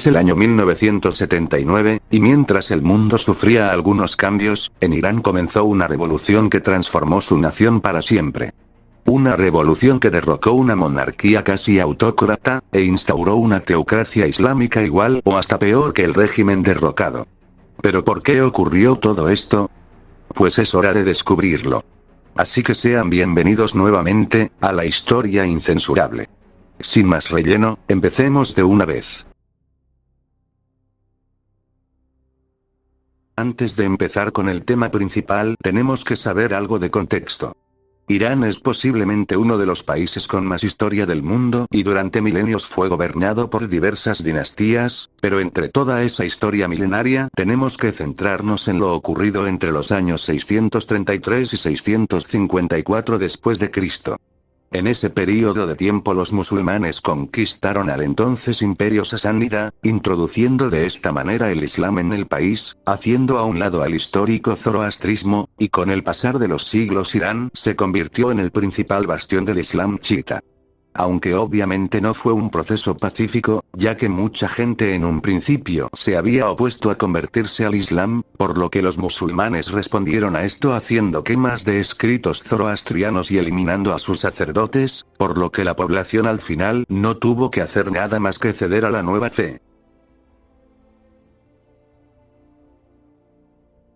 Es el año 1979, y mientras el mundo sufría algunos cambios, en Irán comenzó una revolución que transformó su nación para siempre. Una revolución que derrocó una monarquía casi autócrata, e instauró una teocracia islámica igual o hasta peor que el régimen derrocado. ¿Pero por qué ocurrió todo esto? Pues es hora de descubrirlo. Así que sean bienvenidos nuevamente, a la historia incensurable. Sin más relleno, empecemos de una vez. Antes de empezar con el tema principal, tenemos que saber algo de contexto. Irán es posiblemente uno de los países con más historia del mundo y durante milenios fue gobernado por diversas dinastías, pero entre toda esa historia milenaria tenemos que centrarnos en lo ocurrido entre los años 633 y 654 después de Cristo. En ese período de tiempo los musulmanes conquistaron al entonces imperio sasánida, introduciendo de esta manera el Islam en el país, haciendo a un lado al histórico zoroastrismo, y con el pasar de los siglos Irán se convirtió en el principal bastión del Islam chiita. Aunque obviamente no fue un proceso pacífico, ya que mucha gente en un principio se había opuesto a convertirse al Islam, por lo que los musulmanes respondieron a esto haciendo quemas de escritos zoroastrianos y eliminando a sus sacerdotes, por lo que la población al final no tuvo que hacer nada más que ceder a la nueva fe.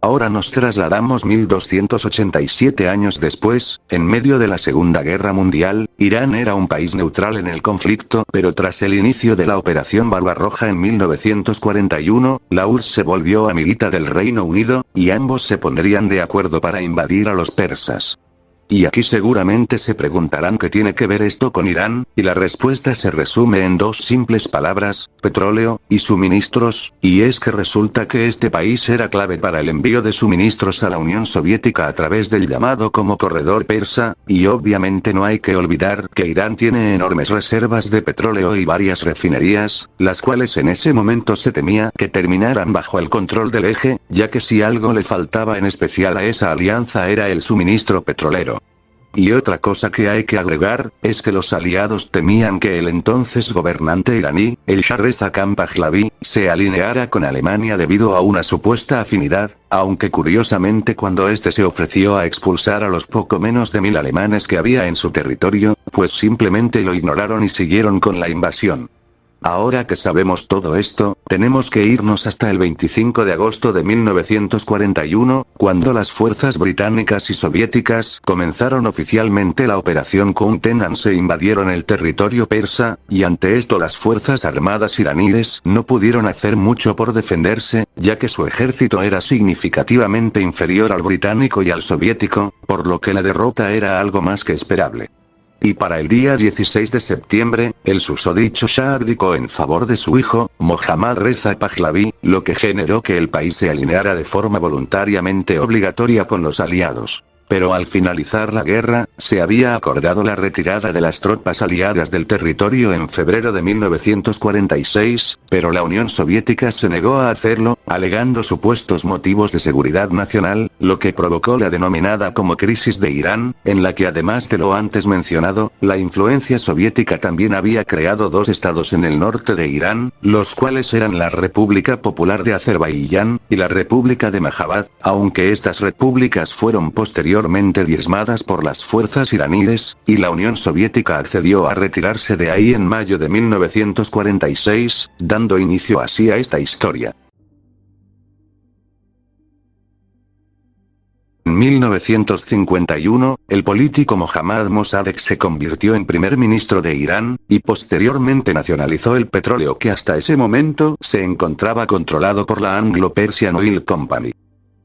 Ahora nos trasladamos 1287 años después, en medio de la Segunda Guerra Mundial. Irán era un país neutral en el conflicto, pero tras el inicio de la Operación Barbarroja en 1941, la URSS se volvió amiguita del Reino Unido, y ambos se pondrían de acuerdo para invadir a los persas. Y aquí seguramente se preguntarán qué tiene que ver esto con Irán, y la respuesta se resume en dos simples palabras: petróleo y suministros, y es que resulta que este país era clave para el envío de suministros a la Unión Soviética a través del llamado como corredor persa, y obviamente no hay que olvidar que Irán tiene enormes reservas de petróleo y varias refinerías, las cuales en ese momento se temía que terminaran bajo el control del eje, ya que si algo le faltaba en especial a esa alianza era el suministro petrolero. Y otra cosa que hay que agregar, es que los aliados temían que el entonces gobernante iraní, el Shah Reza Khan Pahlavi, se alineara con Alemania debido a una supuesta afinidad, aunque curiosamente cuando este se ofreció a expulsar a los poco menos de 1000 alemanes que había en su territorio, pues simplemente lo ignoraron y siguieron con la invasión. Ahora que sabemos todo esto, tenemos que irnos hasta el 25 de agosto de 1941, cuando las fuerzas británicas y soviéticas comenzaron oficialmente la Operación Countenance e invadieron el territorio persa, y ante esto las fuerzas armadas iraníes no pudieron hacer mucho por defenderse, ya que su ejército era significativamente inferior al británico y al soviético, por lo que la derrota era algo más que esperable. Y para el día 16 de septiembre, el susodicho Shah abdicó en favor de su hijo, Mohammad Reza Pahlavi, lo que generó que el país se alineara de forma voluntariamente obligatoria con los aliados. Pero al finalizar la guerra, se había acordado la retirada de las tropas aliadas del territorio en febrero de 1946, pero la Unión Soviética se negó a hacerlo, alegando supuestos motivos de seguridad nacional, lo que provocó la denominada como crisis de Irán, en la que además de lo antes mencionado, la influencia soviética también había creado dos estados en el norte de Irán, los cuales eran la República Popular de Azerbaiyán, y la República de Mahabad, aunque estas repúblicas fueron posteriormente diezmadas por las fuerzas iraníes, y la Unión Soviética accedió a retirarse de ahí en mayo de 1946, dando inicio así a esta historia. En 1951, el político Mohammad Mossadegh se convirtió en primer ministro de Irán, y posteriormente nacionalizó el petróleo que hasta ese momento se encontraba controlado por la Anglo-Persian Oil Company.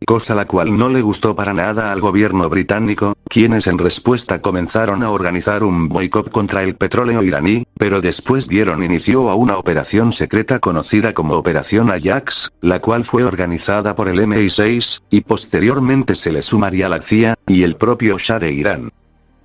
Cosa la cual no le gustó para nada al gobierno británico, quienes en respuesta comenzaron a organizar un boicot contra el petróleo iraní, pero después dieron inicio a una operación secreta conocida como Operación Ajax, la cual fue organizada por el MI6, y posteriormente se le sumaría la CIA, y el propio Shah de Irán.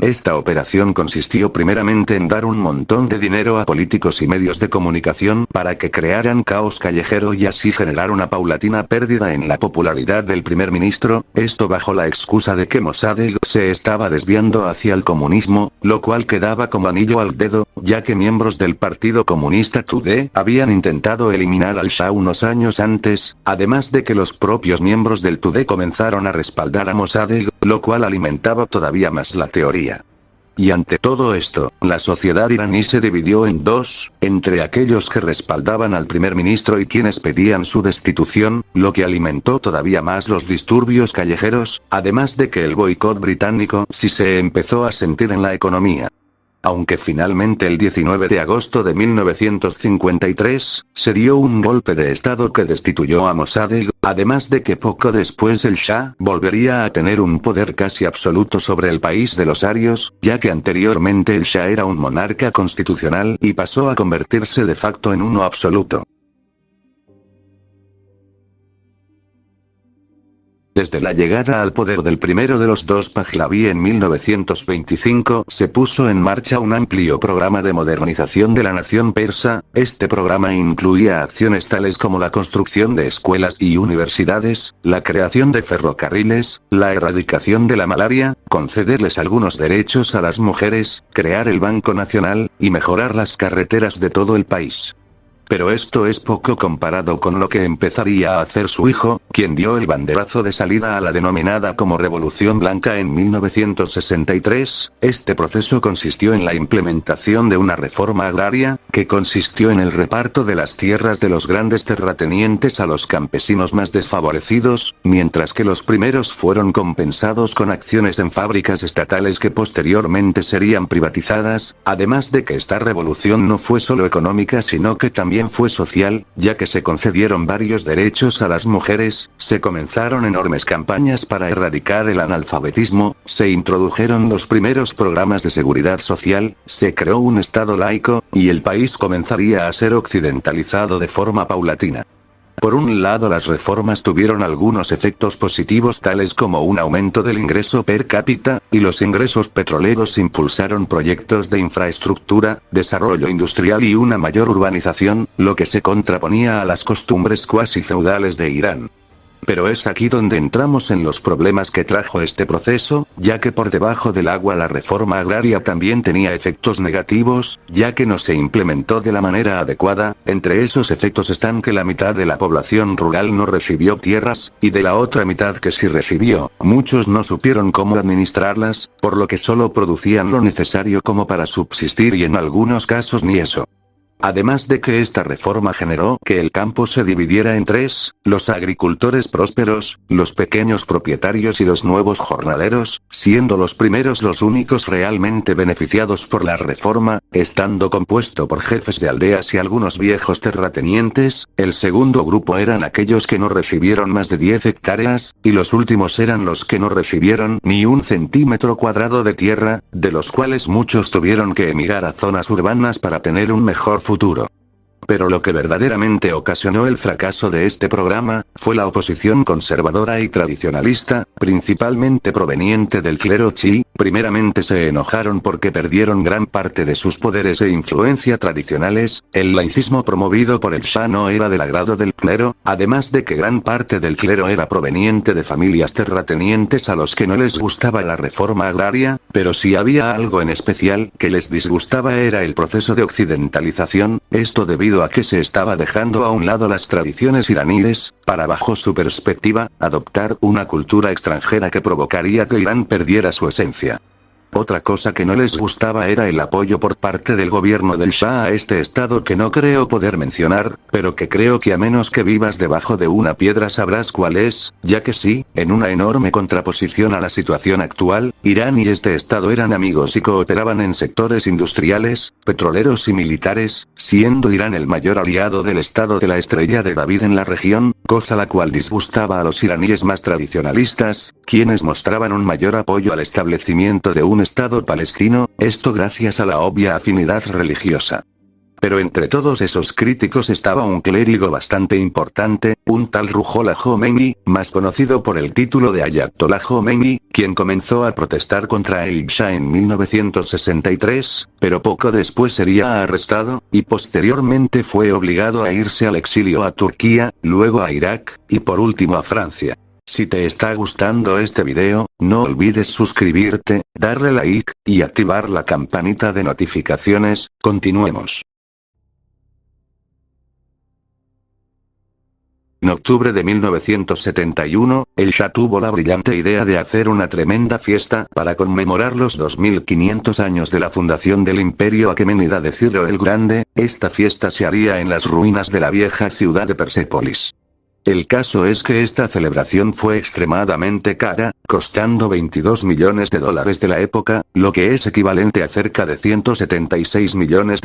Esta operación consistió primeramente en dar un montón de dinero a políticos y medios de comunicación para que crearan caos callejero y así generar una paulatina pérdida en la popularidad del primer ministro, esto bajo la excusa de que Mossadegh se estaba desviando hacia el comunismo, lo cual quedaba como anillo al dedo, ya que miembros del Partido Comunista Tudeh habían intentado eliminar al Shah unos años antes, además de que los propios miembros del Tudeh comenzaron a respaldar a Mossadegh, lo cual alimentaba todavía más la teoría. Y ante todo esto, la sociedad iraní se dividió en dos, entre aquellos que respaldaban al primer ministro y quienes pedían su destitución, lo que alimentó todavía más los disturbios callejeros, además de que el boicot británico sí se empezó a sentir en la economía. Aunque finalmente el 19 de agosto de 1953, se dio un golpe de estado que destituyó a Mossadegh, además de que poco después el Shah volvería a tener un poder casi absoluto sobre el país de los arios, ya que anteriormente el Shah era un monarca constitucional y pasó a convertirse de facto en uno absoluto. Desde la llegada al poder del primero de los dos Pahlaví en 1925, se puso en marcha un amplio programa de modernización de la nación persa. Este programa incluía acciones tales como la construcción de escuelas y universidades, la creación de ferrocarriles, la erradicación de la malaria, concederles algunos derechos a las mujeres, crear el Banco Nacional, y mejorar las carreteras de todo el país. Pero esto es poco comparado con lo que empezaría a hacer su hijo, quien dio el banderazo de salida a la denominada como Revolución Blanca en 1963. Este proceso consistió en la implementación de una reforma agraria, que consistió en el reparto de las tierras de los grandes terratenientes a los campesinos más desfavorecidos, mientras que los primeros fueron compensados con acciones en fábricas estatales que posteriormente serían privatizadas, además de que esta revolución no fue solo económica sino que también fue social, ya que se concedieron varios derechos a las mujeres, se comenzaron enormes campañas para erradicar el analfabetismo, se introdujeron los primeros programas de seguridad social, se creó un estado laico, y el país comenzaría a ser occidentalizado de forma paulatina. Por un lado, las reformas tuvieron algunos efectos positivos tales como un aumento del ingreso per cápita, y los ingresos petroleros impulsaron proyectos de infraestructura, desarrollo industrial y una mayor urbanización, lo que se contraponía a las costumbres cuasi feudales de Irán. Pero es aquí donde entramos en los problemas que trajo este proceso, ya que por debajo del agua la reforma agraria también tenía efectos negativos, ya que no se implementó de la manera adecuada. Entre esos efectos están que la mitad de la población rural no recibió tierras, y de la otra mitad que sí recibió, muchos no supieron cómo administrarlas, por lo que solo producían lo necesario como para subsistir y en algunos casos ni eso. Además de que esta reforma generó que el campo se dividiera en tres, los agricultores prósperos, los pequeños propietarios y los nuevos jornaleros, siendo los primeros los únicos realmente beneficiados por la reforma, estando compuesto por jefes de aldeas y algunos viejos terratenientes. El segundo grupo eran aquellos que no recibieron más de 10 hectáreas, y los últimos eran los que no recibieron ni un centímetro cuadrado de tierra, de los cuales muchos tuvieron que emigrar a zonas urbanas para tener un mejor futuro. Pero lo que verdaderamente ocasionó el fracaso de este programa, fue la oposición conservadora y tradicionalista, principalmente proveniente del clero chií. Primeramente se enojaron porque perdieron gran parte de sus poderes e influencia tradicionales, el laicismo promovido por el Shah no era del agrado del clero, además de que gran parte del clero era proveniente de familias terratenientes a los que no les gustaba la reforma agraria, pero si había algo en especial que les disgustaba era el proceso de occidentalización, esto debido a que se estaba dejando a un lado las tradiciones iraníes, para bajo su perspectiva, adoptar una cultura extranjera que provocaría que Irán perdiera su esencia. Otra cosa que no les gustaba era el apoyo por parte del gobierno del Shah a este estado que no creo poder mencionar, pero que creo que a menos que vivas debajo de una piedra sabrás cuál es, ya que sí, en una enorme contraposición a la situación actual, Irán y este estado eran amigos y cooperaban en sectores industriales, petroleros y militares, siendo Irán el mayor aliado del estado de la Estrella de David en la región, cosa la cual disgustaba a los iraníes más tradicionalistas, quienes mostraban un mayor apoyo al establecimiento de un Estado palestino, esto gracias a la obvia afinidad religiosa. Pero entre todos esos críticos estaba un clérigo bastante importante, un tal Ruhollah Khomeini, más conocido por el título de Ayatollah Khomeini, quien comenzó a protestar contra el Shah en 1963, pero poco después sería arrestado, y posteriormente fue obligado a irse al exilio a Turquía, luego a Irak, y por último a Francia. Si te está gustando este video, no olvides suscribirte, darle like, y activar la campanita de notificaciones. Continuemos. En octubre de 1971, el Shah tuvo la brillante idea de hacer una tremenda fiesta para conmemorar los 2500 años de la fundación del Imperio Aqueménida de Ciro el Grande. Esta fiesta se haría en las ruinas de la vieja ciudad de Persépolis. El caso es que esta celebración fue extremadamente cara, costando $22 millones de la época, lo que es equivalente a cerca de $176 millones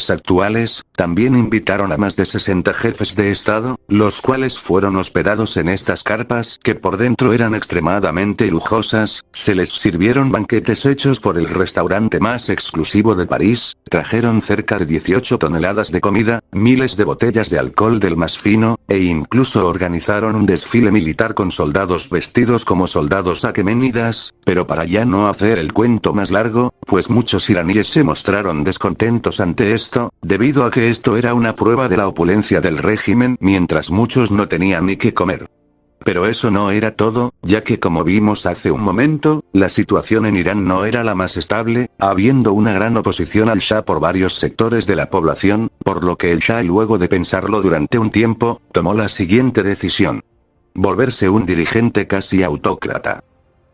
actuales. También invitaron a más de 60 jefes de estado, los cuales fueron hospedados en estas carpas que por dentro eran extremadamente lujosas. Se les sirvieron banquetes hechos por el restaurante más exclusivo de París, trajeron cerca de 18 toneladas de comida, miles de botellas de alcohol del más fino, e incluso organizaron un desfile militar con soldados vestidos como soldados aqueménidas, pero para ya no hacer el cuento más largo, pues muchos iraníes se mostraron descontentos ante esto, debido a que esto era una prueba de la opulencia del régimen, mientras muchos no tenían ni qué comer. Pero eso no era todo, ya que como vimos hace un momento, la situación en Irán no era la más estable, habiendo una gran oposición al Shah por varios sectores de la población, por lo que el Shah, luego de pensarlo durante un tiempo, tomó la siguiente decisión: volverse un dirigente casi autócrata.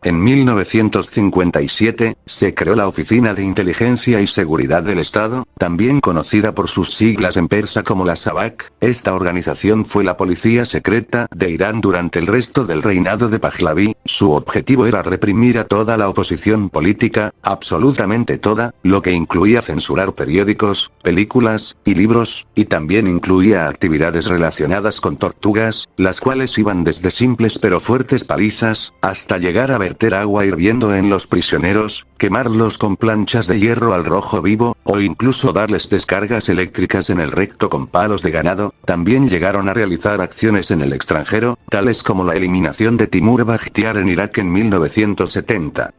En 1957, se creó la Oficina de Inteligencia y Seguridad del Estado, también conocida por sus siglas en persa como la SAVAK. Esta organización fue la policía secreta de Irán durante el resto del reinado de Pahlaví. Su objetivo era reprimir a toda la oposición política, absolutamente toda, lo que incluía censurar periódicos, películas, y libros, y también incluía actividades relacionadas con tortugas, las cuales iban desde simples pero fuertes palizas, hasta llegar a verter agua hirviendo en los prisioneros, quemarlos con planchas de hierro al rojo vivo, o incluso darles descargas eléctricas en el recto con palos de ganado. También llegaron a realizar acciones en el extranjero, tales como la eliminación de Timur Bakhtiar en Irak en 1970.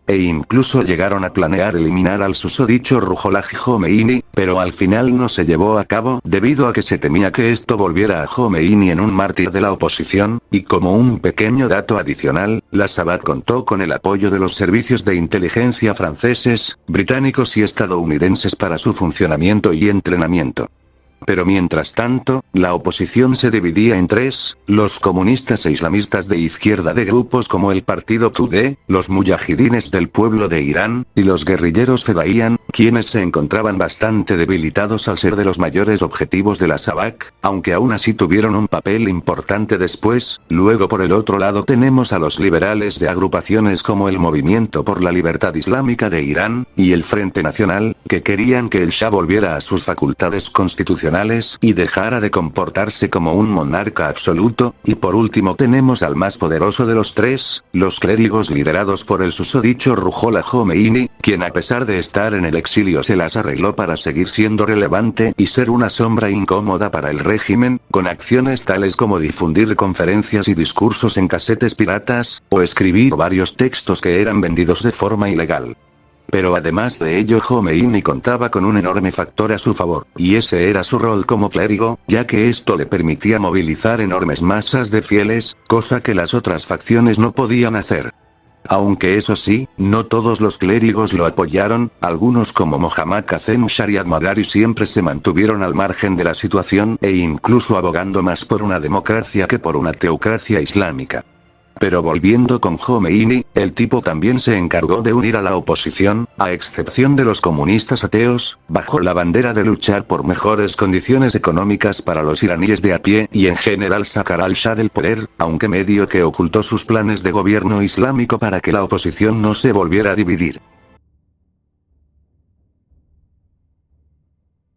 E incluso llegaron a planear eliminar al susodicho Ruhollah Khomeini, pero al final no se llevó a cabo debido a que se temía que esto volviera a Khomeini en un mártir de la oposición, y como un pequeño dato adicional, la SAVAK contó con el apoyo de los servicios de inteligencia franceses, británicos y estadounidenses para su funcionamiento y entrenamiento. Pero mientras tanto, la oposición se dividía en tres: los comunistas e islamistas de izquierda de grupos como el partido Tudeh, los muyahidines del pueblo de Irán, y los guerrilleros Fedayeen, quienes se encontraban bastante debilitados al ser de los mayores objetivos de la SAVAK, aunque aún así tuvieron un papel importante después. Luego por el otro lado tenemos a los liberales de agrupaciones como el Movimiento por la Libertad Islámica de Irán, y el Frente Nacional, que querían que el Shah volviera a sus facultades constitucionales y dejara de comportarse como un monarca absoluto. Y por último tenemos al más poderoso de los tres, los clérigos liderados por el susodicho Ruhollah Khomeini, quien a pesar de estar en el exilio se las arregló para seguir siendo relevante y ser una sombra incómoda para el régimen, con acciones tales como difundir conferencias y discursos en casetes piratas, o escribir varios textos que eran vendidos de forma ilegal. Pero además de ello, Khomeini contaba con un enorme factor a su favor, y ese era su rol como clérigo, ya que esto le permitía movilizar enormes masas de fieles, cosa que las otras facciones no podían hacer. Aunque eso sí, no todos los clérigos lo apoyaron, algunos como Mohammad Kazem Shariat Madari siempre se mantuvieron al margen de la situación, e incluso abogando más por una democracia que por una teocracia islámica. Pero volviendo con Khomeini, el tipo también se encargó de unir a la oposición, a excepción de los comunistas ateos, bajo la bandera de luchar por mejores condiciones económicas para los iraníes de a pie y en general sacar al Shah del poder, aunque medio que ocultó sus planes de gobierno islámico para que la oposición no se volviera a dividir.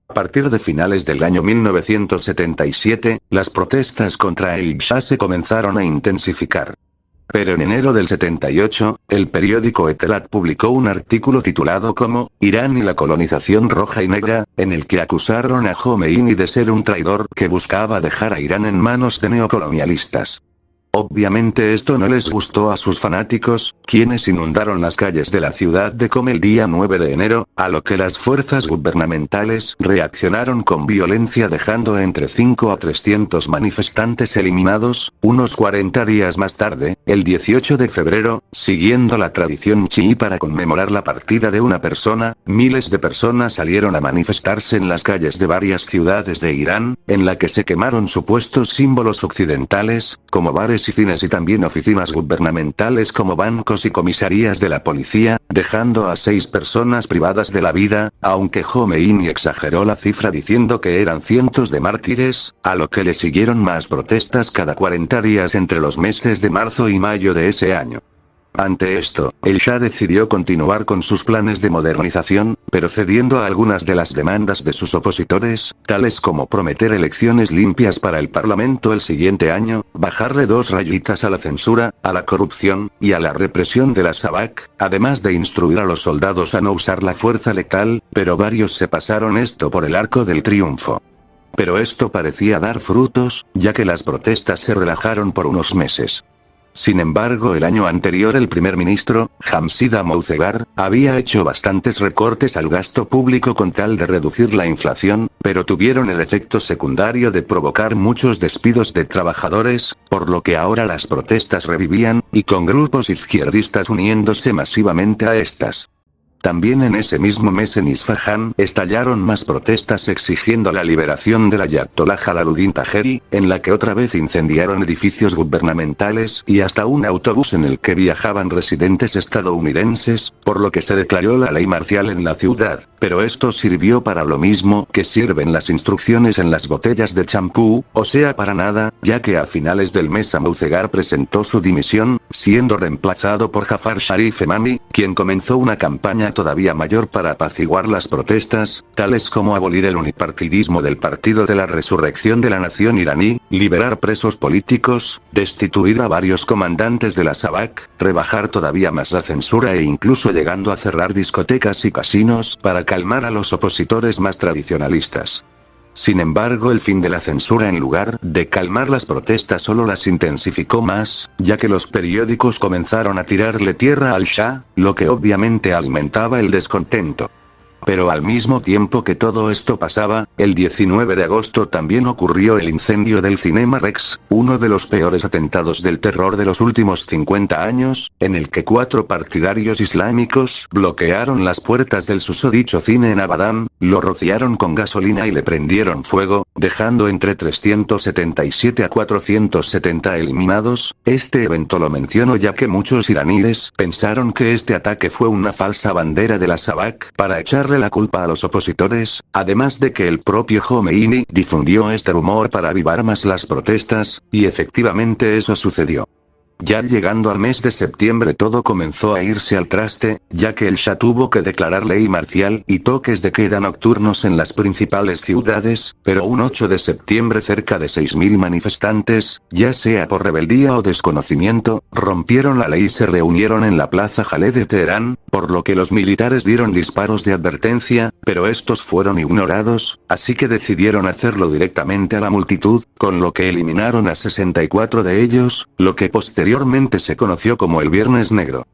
A partir de finales del año 1977, las protestas contra el Shah se comenzaron a intensificar. Pero en enero del 78, el periódico Etelat publicó un artículo titulado como Irán y la colonización roja y negra, en el que acusaron a Jomeini de ser un traidor que buscaba dejar a Irán en manos de neocolonialistas. Obviamente esto no les gustó a sus fanáticos, quienes inundaron las calles de la ciudad de Qom el día 9 de enero, a lo que las fuerzas gubernamentales reaccionaron con violencia dejando entre 5 a 300 manifestantes eliminados. Unos 40 días más tarde, el 18 de febrero, siguiendo la tradición chií para conmemorar la partida de una persona, miles de personas salieron a manifestarse en las calles de varias ciudades de Irán, en la que se quemaron supuestos símbolos occidentales, como bares y cines y también oficinas gubernamentales como bancos y comisarías de la policía, dejando a 6 personas privadas de la vida, aunque Jomeini exageró la cifra diciendo que eran cientos de mártires, a lo que le siguieron más protestas cada 40 días entre los meses de marzo y mayo de ese año. Ante esto, el Shah decidió continuar con sus planes de modernización, pero cediendo a algunas de las demandas de sus opositores, tales como prometer elecciones limpias para el parlamento el siguiente año, bajarle 2 rayitas a la censura, a la corrupción, y a la represión de la SAVAK, además de instruir a los soldados a no usar la fuerza letal, pero varios se pasaron esto por el arco del triunfo. Pero esto parecía dar frutos, ya que las protestas se relajaron por unos meses. Sin embargo, el año anterior el primer ministro, Hamzida Mouzegar, había hecho bastantes recortes al gasto público con tal de reducir la inflación, pero tuvieron el efecto secundario de provocar muchos despidos de trabajadores, por lo que ahora las protestas revivían, y con grupos izquierdistas uniéndose masivamente a estas. También en ese mismo mes en Isfahán estallaron más protestas exigiendo la liberación del ayatolá Jalaluddin Tajeri, en la que otra vez incendiaron edificios gubernamentales y hasta un autobús en el que viajaban residentes estadounidenses, por lo que se declaró la ley marcial en la ciudad, pero esto sirvió para lo mismo que sirven las instrucciones en las botellas de champú, o sea para nada, ya que a finales del mes Mouzegar presentó su dimisión, siendo reemplazado por Jafar Sharif Emami, quien comenzó una campaña todavía mayor para apaciguar las protestas, tales como abolir el unipartidismo del Partido de la Resurrección de la Nación iraní, liberar presos políticos, destituir a varios comandantes de la SAVAK, rebajar todavía más la censura e incluso llegando a cerrar discotecas y casinos para calmar a los opositores más tradicionalistas. Sin embargo, el fin de la censura en lugar de calmar las protestas solo las intensificó más, ya que los periódicos comenzaron a tirarle tierra al Shah, lo que obviamente alimentaba el descontento. Pero al mismo tiempo que todo esto pasaba, el 19 de agosto también ocurrió el incendio del Cinema Rex, uno de los peores atentados del terror de los últimos 50 años, en el que 4 partidarios islámicos bloquearon las puertas del susodicho cine en Abadán, lo rociaron con gasolina y le prendieron fuego, dejando entre 377 a 470 eliminados. Este evento lo menciono ya que muchos iraníes pensaron que este ataque fue una falsa bandera de la SAVAK para echarle la culpa a los opositores, además de que el propio Jomeini difundió este rumor para avivar más las protestas, y efectivamente eso sucedió. Ya llegando al mes de septiembre todo comenzó a irse al traste, ya que el Shah tuvo que declarar ley marcial y toques de queda nocturnos en las principales ciudades, pero un 8 de septiembre cerca de 6.000 manifestantes, ya sea por rebeldía o desconocimiento, rompieron la ley y se reunieron en la plaza Jaleh de Teherán, por lo que los militares dieron disparos de advertencia, pero estos fueron ignorados, así que decidieron hacerlo directamente a la multitud, con lo que eliminaron a 64 de ellos, lo que posteriormente se conoció como el Viernes Negro.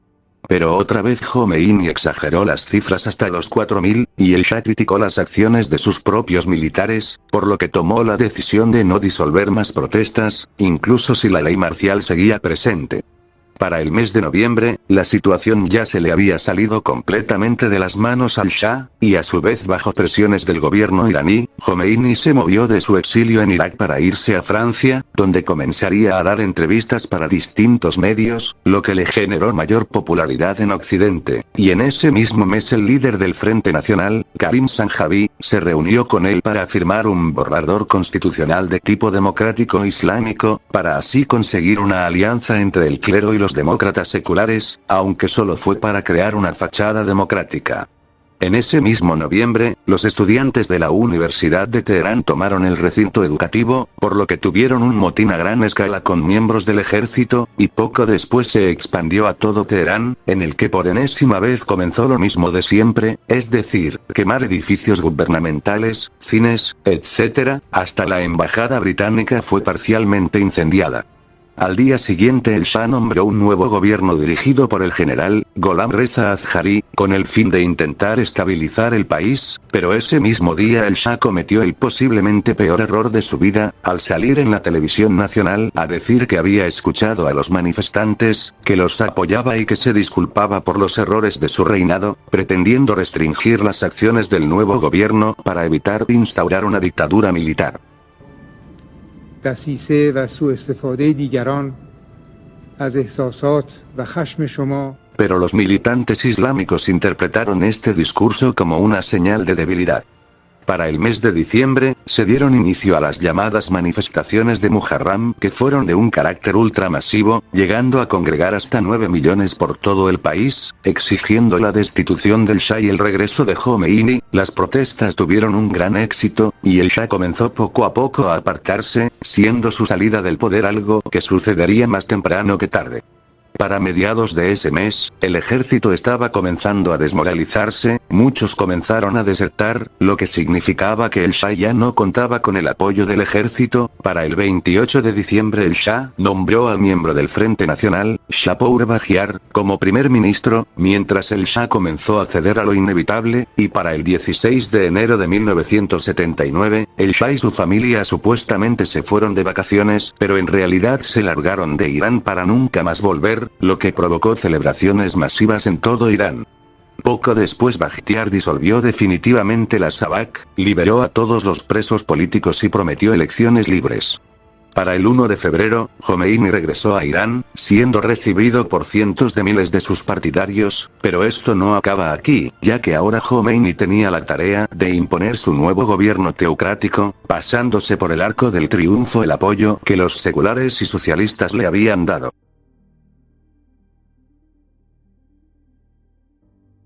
Pero otra vez Jomeini exageró las cifras hasta los 4.000, y el Shah criticó las acciones de sus propios militares, por lo que tomó la decisión de no disolver más protestas, incluso si la ley marcial seguía presente. Para el mes de noviembre, la situación ya se le había salido completamente de las manos al Shah, y a su vez bajo presiones del gobierno iraní, Jomeini se movió de su exilio en Irak para irse a Francia, donde comenzaría a dar entrevistas para distintos medios, lo que le generó mayor popularidad en Occidente, y en ese mismo mes el líder del Frente Nacional, Karim Zanjavi, se reunió con él para firmar un borrador constitucional de tipo democrático islámico, para así conseguir una alianza entre el clero y los demócratas seculares, aunque solo fue para crear una fachada democrática. En ese mismo noviembre, los estudiantes de la Universidad de Teherán tomaron el recinto educativo, por lo que tuvieron un motín a gran escala con miembros del ejército, y poco después se expandió a todo Teherán, en el que por enésima vez comenzó lo mismo de siempre, es decir, quemar edificios gubernamentales, cines, etc., hasta la embajada británica fue parcialmente incendiada. Al día siguiente el Shah nombró un nuevo gobierno dirigido por el general, Gholam Reza Azhari, con el fin de intentar estabilizar el país, pero ese mismo día el Shah cometió el posiblemente peor error de su vida, al salir en la televisión nacional a decir que había escuchado a los manifestantes, que los apoyaba y que se disculpaba por los errores de su reinado, pretendiendo restringir las acciones del nuevo gobierno para evitar instaurar una dictadura militar. دسیسه و سوء استفاده دیگران از احساسات و خشم شما. Pero los militantes islámicos interpretaron este discurso como una señal de debilidad. Para el mes de diciembre, se dieron inicio a las llamadas manifestaciones de Muharram, que fueron de un carácter ultramasivo, llegando a congregar hasta 9 millones por todo el país, exigiendo la destitución del Shah y el regreso de Jomeini. Las protestas tuvieron un gran éxito, y el Shah comenzó poco a poco a apartarse, siendo su salida del poder algo que sucedería más temprano que tarde. Para mediados de ese mes, el ejército estaba comenzando a desmoralizarse, muchos comenzaron a desertar, lo que significaba que el Shah ya no contaba con el apoyo del ejército. Para el 28 de diciembre el Shah nombró al miembro del Frente Nacional, Shapour Bakhtiar, como primer ministro, mientras el Shah comenzó a ceder a lo inevitable, y para el 16 de enero de 1979, el Shah y su familia supuestamente se fueron de vacaciones, pero en realidad se largaron de Irán para nunca más volver, lo que provocó celebraciones masivas en todo Irán. Poco después Bakhtiar disolvió definitivamente la SAVAK, liberó a todos los presos políticos y prometió elecciones libres. Para el 1 de febrero, Jomeini regresó a Irán, siendo recibido por cientos de miles de sus partidarios, pero esto no acaba aquí, ya que ahora Jomeini tenía la tarea de imponer su nuevo gobierno teocrático, pasándose por el arco del triunfo el apoyo que los seculares y socialistas le habían dado.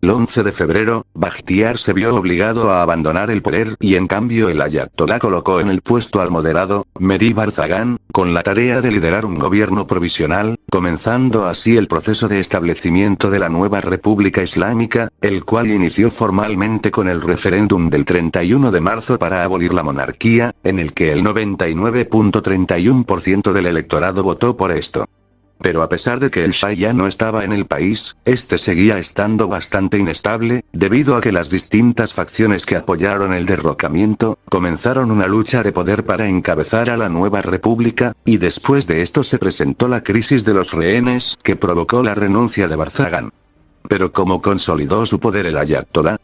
El 11 de febrero, Bakhtiar se vio obligado a abandonar el poder y en cambio el ayatolá colocó en el puesto al moderado, Mehdi Barzagán, con la tarea de liderar un gobierno provisional, comenzando así el proceso de establecimiento de la nueva República Islámica, el cual inició formalmente con el referéndum del 31 de marzo para abolir la monarquía, en el que el 99.31% del electorado votó por esto. Pero a pesar de que el Shah ya no estaba en el país, este seguía estando bastante inestable, debido a que las distintas facciones que apoyaron el derrocamiento, comenzaron una lucha de poder para encabezar a la nueva república, y después de esto se presentó la crisis de los rehenes, que provocó la renuncia de Barzagán. Pero ¿cómo consolidó su poder el ayatolá?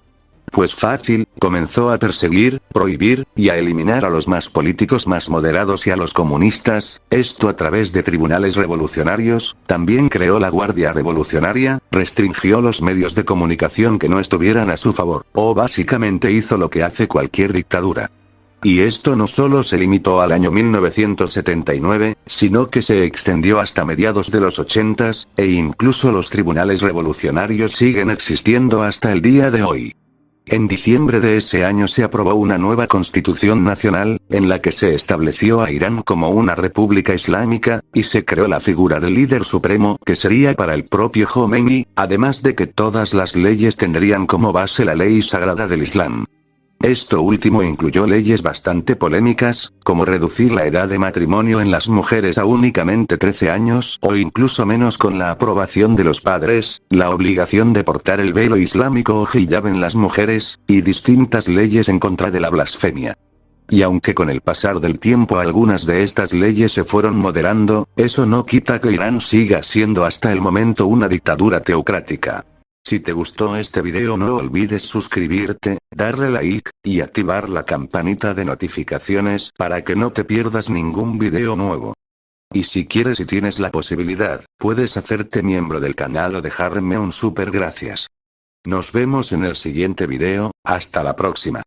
Pues fácil, comenzó a perseguir, prohibir, y a eliminar a los más políticos más moderados y a los comunistas, esto a través de tribunales revolucionarios, también creó la Guardia Revolucionaria, restringió los medios de comunicación que no estuvieran a su favor, o básicamente hizo lo que hace cualquier dictadura. Y esto no solo se limitó al año 1979, sino que se extendió hasta mediados de los 80s, e incluso los tribunales revolucionarios siguen existiendo hasta el día de hoy. En diciembre de ese año se aprobó una nueva constitución nacional, en la que se estableció a Irán como una república islámica, y se creó la figura del líder supremo, que sería para el propio Jomeini, además de que todas las leyes tendrían como base la ley sagrada del Islam. Esto último incluyó leyes bastante polémicas, como reducir la edad de matrimonio en las mujeres a únicamente 13 años o incluso menos con la aprobación de los padres, la obligación de portar el velo islámico o hijab en las mujeres, y distintas leyes en contra de la blasfemia. Y aunque con el pasar del tiempo algunas de estas leyes se fueron moderando, eso no quita que Irán siga siendo hasta el momento una dictadura teocrática. Si te gustó este video no olvides suscribirte, darle like, y activar la campanita de notificaciones para que no te pierdas ningún video nuevo. Y si quieres y tienes la posibilidad, puedes hacerte miembro del canal o dejarme un super gracias. Nos vemos en el siguiente video, hasta la próxima.